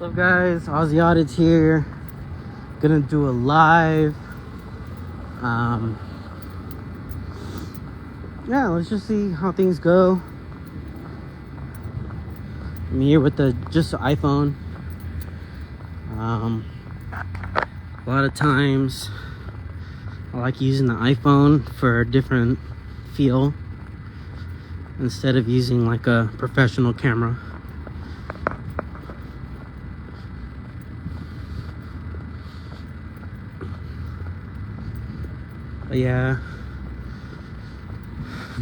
What's up, guys? Audits here. Gonna do a live. Yeah, let's just see how things go. I'm here with just the iPhone. A lot of times I like using the iPhone for a different feel instead of using like a professional camera. But yeah,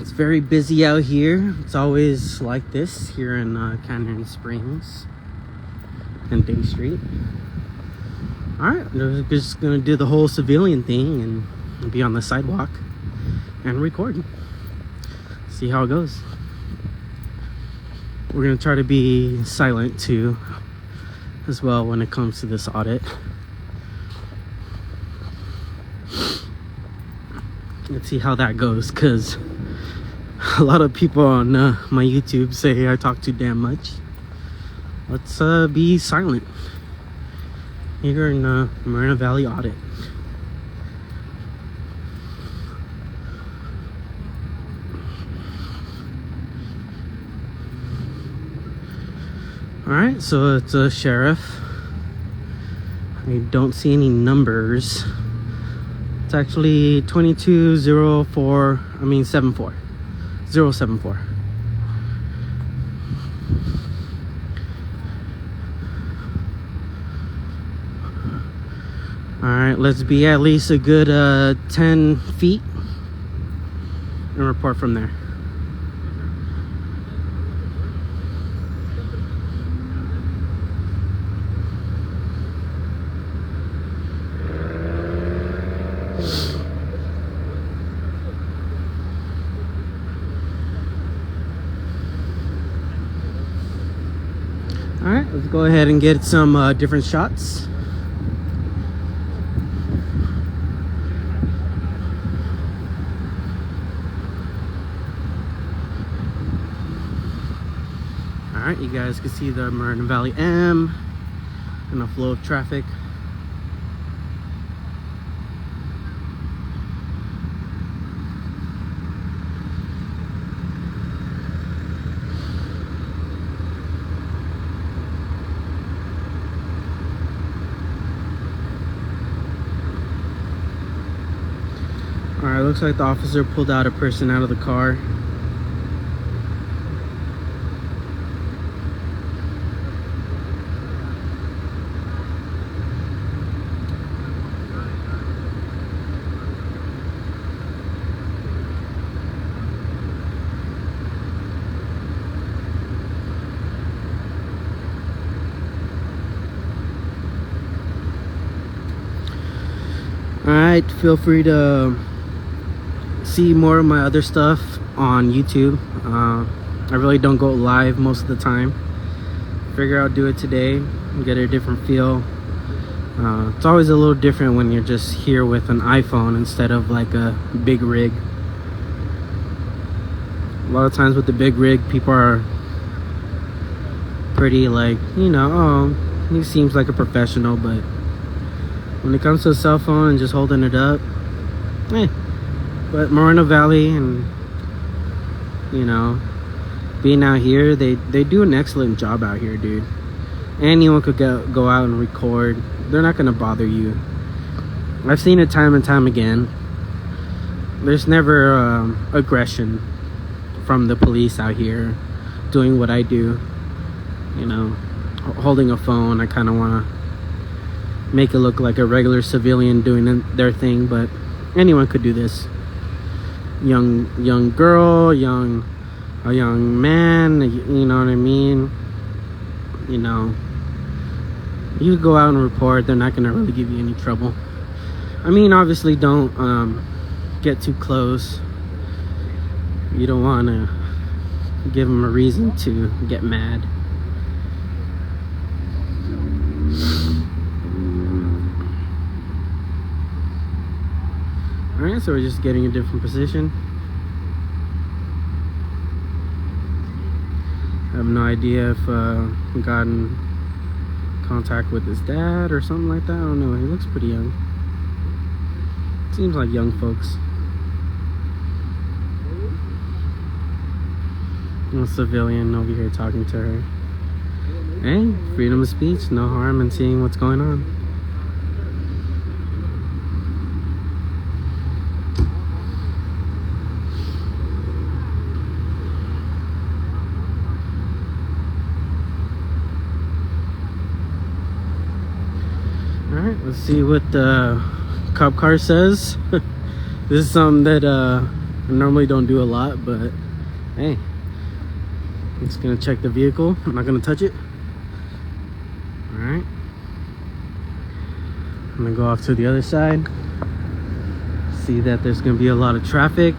it's very busy out here. It's always like this here in Canyon Springs and Day Street. Alright, we're just gonna do the whole civilian thing and be on the sidewalk and record. See how it goes. We're gonna try to be silent too as well when it comes to this audit. Let's see how that goes, because a lot of people on my YouTube say I talk too damn much. Let's be silent here in Moreno Valley Audit. Alright, so it's a sheriff. I don't see any numbers. It's actually 74 074. Alright, let's be at least a good 10 feet and report from there. Alright, let's go ahead and get some different shots. Alright, you guys can see the Moreno Valley M and the flow of traffic. Alright, looks like the officer pulled out a person out of the car. Alright, feel free to see more of my other stuff on YouTube. I really don't go live most of the time. Figure I'll do it today and get a different feel. It's always a little different when you're just here with an iPhone instead of like a big rig. A lot of times with the big rig, people are pretty like, you know, oh, he seems like a professional, but when it comes to a cell phone and just holding it up, But Moreno Valley and, you know, being out here, they do an excellent job out here, dude. Anyone could go out and record. They're not gonna bother you. I've seen it time and time again. There's never aggression from the police out here doing what I do. You know, holding a phone, I kind of want to make it look like a regular civilian doing their thing, but anyone could do this. Young girl, a young man, you know what I mean? You know, you go out and report, they're not gonna really give you any trouble. I mean, obviously don't get too close. You don't want to give them a reason to get mad. Alright, so we're just getting a different position. I have no idea if we gotten contact with his dad or something like that. I don't know. He looks pretty young. Seems like young folks. A civilian over here talking to her. Hey, freedom of speech, no harm in seeing what's going on. Alright, let's see what the cop car says. This is something that I normally don't do a lot, but hey, I'm just gonna check the vehicle. I'm not gonna touch it. Alright, I'm gonna go off to the other side. See that there's gonna be a lot of traffic,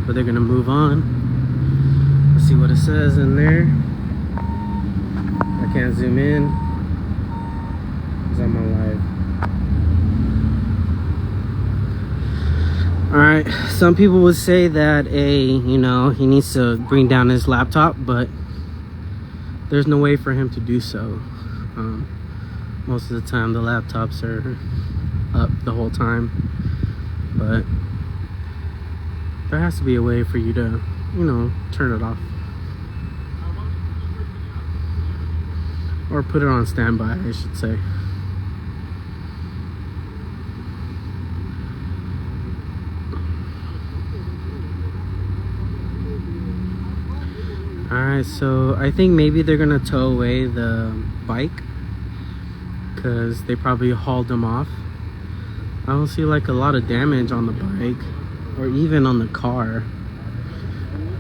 but they're gonna move on. Let's see what it says in there. I can't zoom in because I'm on live. Alright, some people would say that he needs to bring down his laptop, but there's no way for him to do so. Most of the time the laptops are up the whole time, but there has to be a way for you to, turn it off. Or put it on standby, I should say. Alright, so I think maybe they're gonna tow away the bike because they probably hauled them off. I don't see like a lot of damage on the bike or even on the car,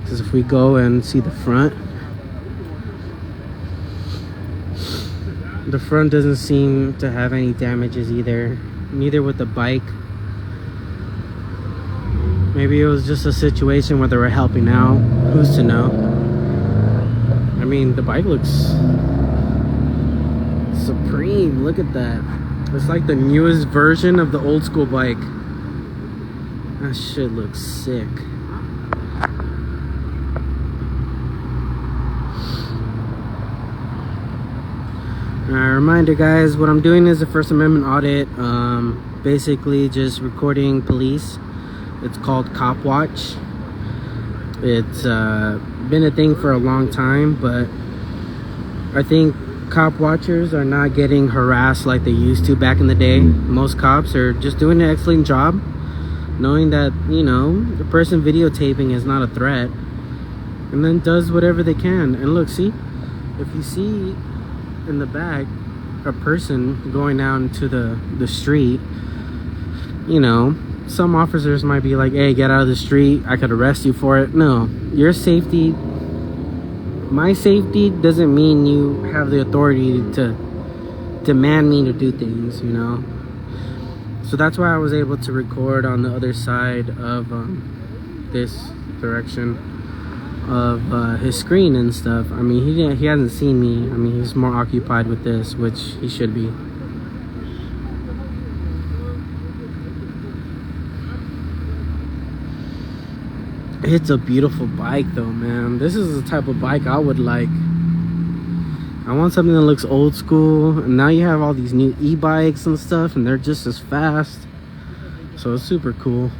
because if we go and see the front doesn't seem to have any damages either, neither with the bike. Maybe it was just a situation where they were helping out, who's to know. I mean, the bike looks supreme. Look at that. It's like the newest version of the old school bike. That shit looks sick. Reminder guys, what I'm doing is a First Amendment audit. Basically just recording police. It's called Copwatch. It's been a thing for a long time, but I think cop watchers are not getting harassed like they used to back in the day. Most cops are just doing an excellent job, knowing that the person videotaping is not a threat, and then does whatever they can. And look, see, if you see in the back a person going out into the street, some officers might be like, hey, get out of the street, I could arrest you for it. No, your safety, my safety doesn't mean you have the authority to demand me to do things, So that's why I was able to record on the other side of this direction of his screen and stuff. I mean, he hasn't seen me. I mean, he's more occupied with this, which he should be. It's a beautiful bike though, man. This is the type of bike I would like. I want something that looks old school, and now you have all these new e-bikes and stuff, and they're just as fast, so it's super cool.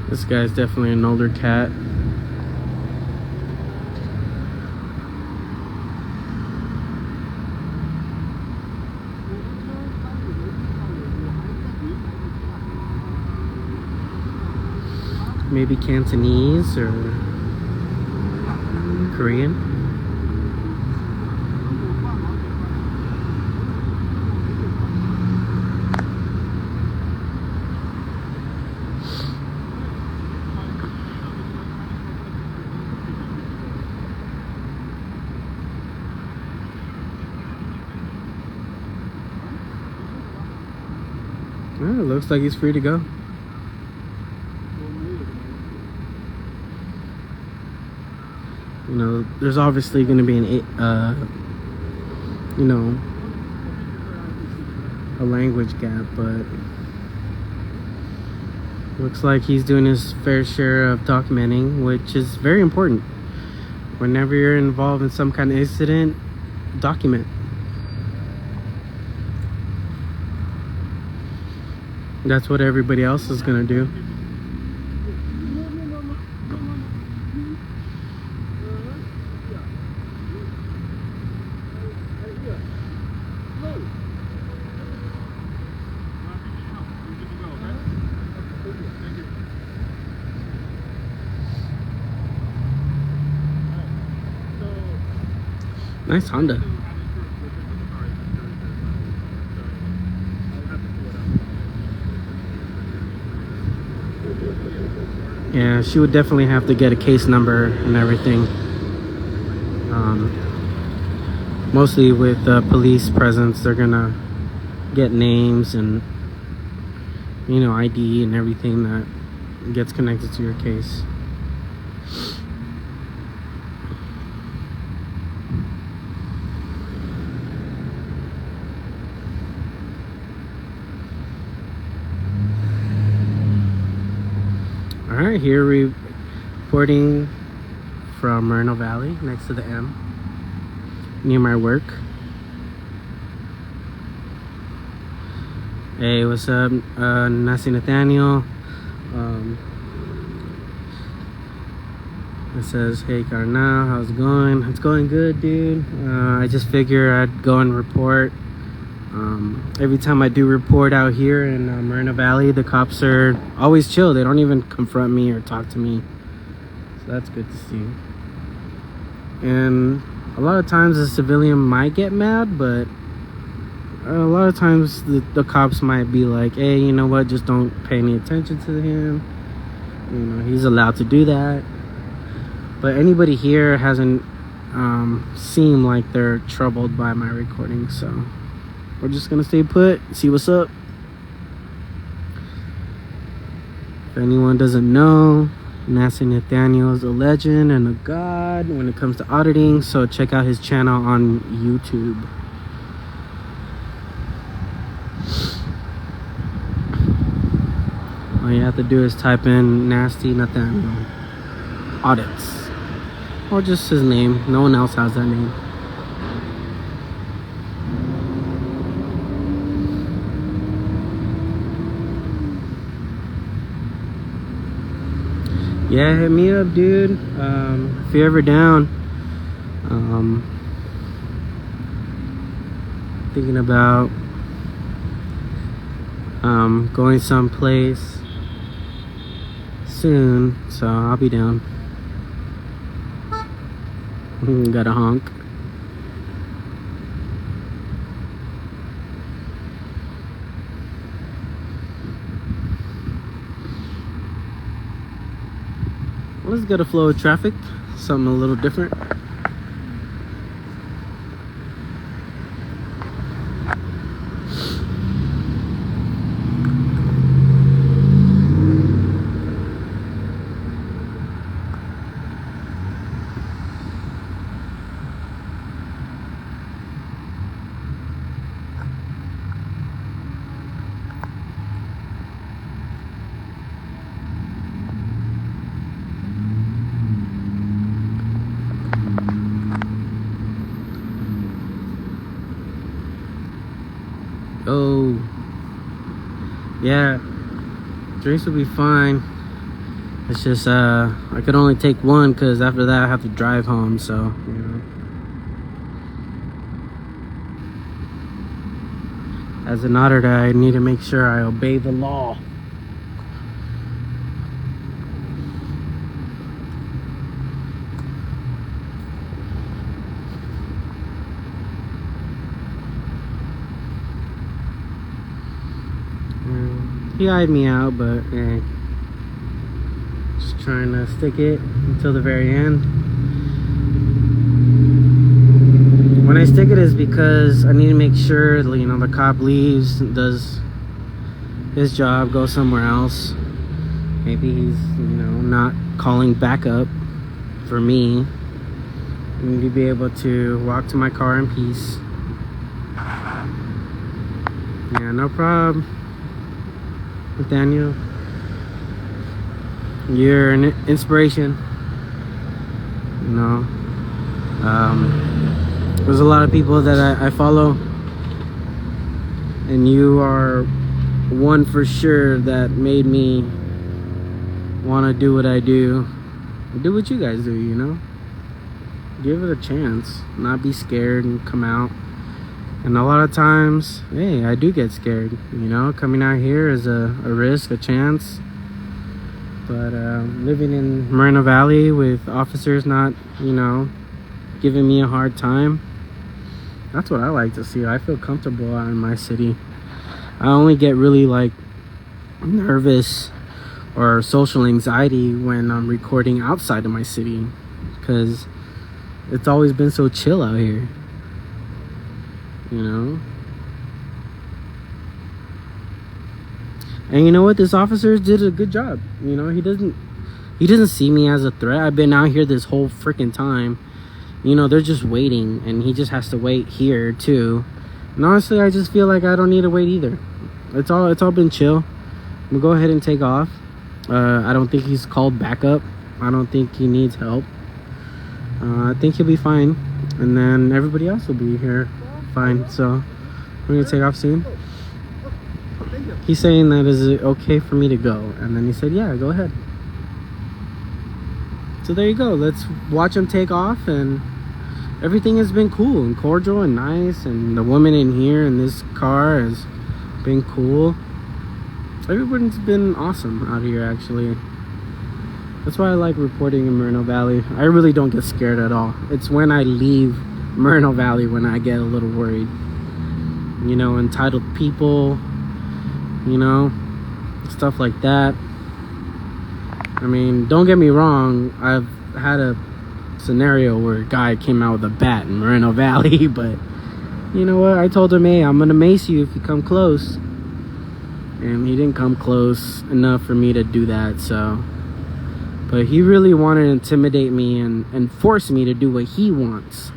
This guy's definitely an older cat. Maybe Cantonese or Korean. Well, it looks like he's free to go. You know, there's obviously going to be you know, a language gap, but looks like he's doing his fair share of documenting, which is very important. Whenever you're involved in some kind of incident, document. That's what everybody else is gonna do. Nice Honda. Yeah, she would definitely have to get a case number and everything. Mostly with police presence, they're gonna get names and, you know, ID and everything that gets connected to your case. Alright, here reporting from Moreno Valley, next to the M, near my work. Hey, what's up, Nasi Nathaniel? It says, hey Carnal, how's it going? It's going good, dude. I just figure I'd go and report. Every time I do report out here in Moreno Valley, the cops are always chill. They don't even confront me or talk to me, so that's good to see. And a lot of times the civilian might get mad, but a lot of times the cops might be like, hey, you know what, just don't pay any attention to him. You know, he's allowed to do that. But anybody here hasn't seemed like they're troubled by my recording, so we're just gonna stay put, see what's up. If anyone doesn't know, Nasi Nathaniel is a legend and a god when it comes to auditing, so check out his channel on YouTube. All you have to do is type in Nasty Nathaniel Audits, or just his name. No one else has that name. Yeah, hit me up, dude. If you're ever down, thinking about going someplace soon, so I'll be down. Got a honk. Let's get a flow of traffic, something a little different. Oh, yeah, drinks will be fine. It's just I could only take one because after that I have to drive home, so you know. As an auditor, I need to make sure I obey the law. He eyed me out, but just trying to stick it until the very end. When I stick it is because I need to make sure, you know, the cop leaves, does his job, goes somewhere else. Maybe he's, you know, not calling backup for me. and to be able to walk to my car in peace. Yeah, no problem, Nathaniel. You're an inspiration. You know, there's a lot of people that I follow, and you are one for sure that made me want to do what I do. Do what you guys do, you know? Give it a chance. Not be scared and come out. And a lot of times, hey, I do get scared. You know, coming out here is a risk, a chance. But living in Moreno Valley with officers not, you know, giving me a hard time, that's what I like to see. I feel comfortable out in my city. I only get really like nervous or social anxiety when I'm recording outside of my city, because it's always been so chill out here, you know. And you know what, this officer did a good job. You know, he doesn't see me as a threat. I've been out here this whole freaking time. You know, they're just waiting, and he just has to wait here too. And honestly, I just feel like I don't need to wait either. It's all been chill. I'm gonna go ahead and take off. I don't think he's called backup. I don't think he needs help. I think he'll be fine, and then everybody else will be here fine. So we're gonna take off soon. He's saying that is it okay for me to go, and then he said, yeah, go ahead. So there you go. Let's watch him take off, and everything has been cool and cordial and nice, and the woman in here in this car has been cool. Everyone's been awesome out here, actually. That's why I like reporting in Moreno Valley. I really don't get scared at all. It's when I leave Moreno Valley when I get a little worried. You know, entitled people, you know, stuff like that. I mean, don't get me wrong, I've had a scenario where a guy came out with a bat in Moreno Valley, but you know what, I told him, hey, I'm gonna mace you if you come close, and he didn't come close enough for me to do that. So, but he really wanted to intimidate me and force me to do what he wants.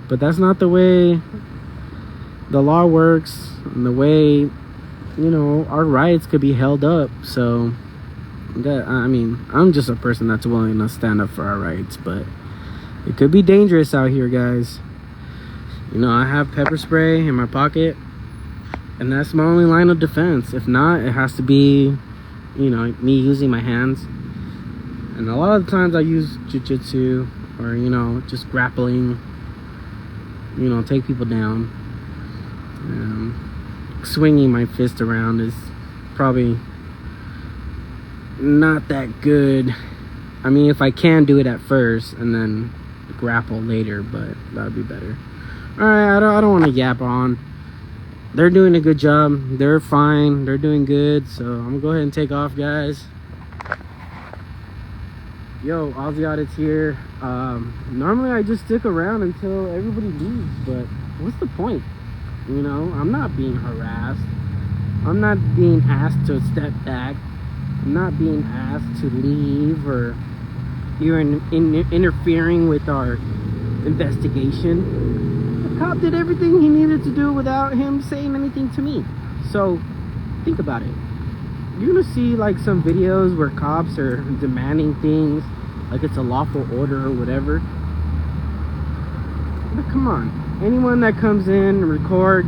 But that's not the way the law works, and the way, you know, our rights could be held up. So that, I mean, I'm just a person that's willing to stand up for our rights, but it could be dangerous out here, guys. You know, I have pepper spray in my pocket, and that's my only line of defense. If not, it has to be, you know, me using my hands. And a lot of the times I use jiu-jitsu, or, you know, just grappling, you know, take people down. Swinging my fist around is probably not that good. I mean, if I can do it at first and then grapple later, but that would be better. Alright, I don't want to yap on. They're doing a good job. They're fine. They're doing good. So I'm gonna go ahead and take off, guys. Yo, Aussie Audits here. Normally I just stick around until everybody leaves, but what's the point? You know, I'm not being harassed. I'm not being asked to step back. I'm not being asked to leave, or you're interfering with our investigation. The cop did everything he needed to do without him saying anything to me. So think about it. You're gonna see like some videos where cops are demanding things like it's a lawful order or whatever. But come on, anyone that comes in and records,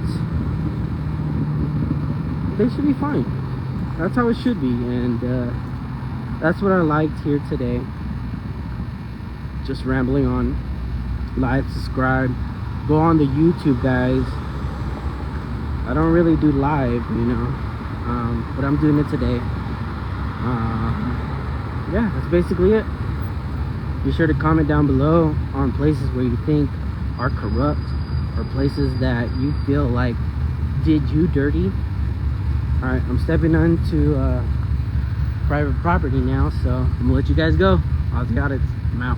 they should be fine. That's how it should be, and that's what I liked here today. Just rambling on. Like, subscribe, go on the YouTube, guys. I don't really do live, you know, but I'm doing it today. Yeah, that's basically it. Be sure to comment down below on places where you think are corrupt, or places that you feel like did you dirty. Alright, I'm stepping onto private property now, so I'm gonna let you guys go. Audits, I'm out.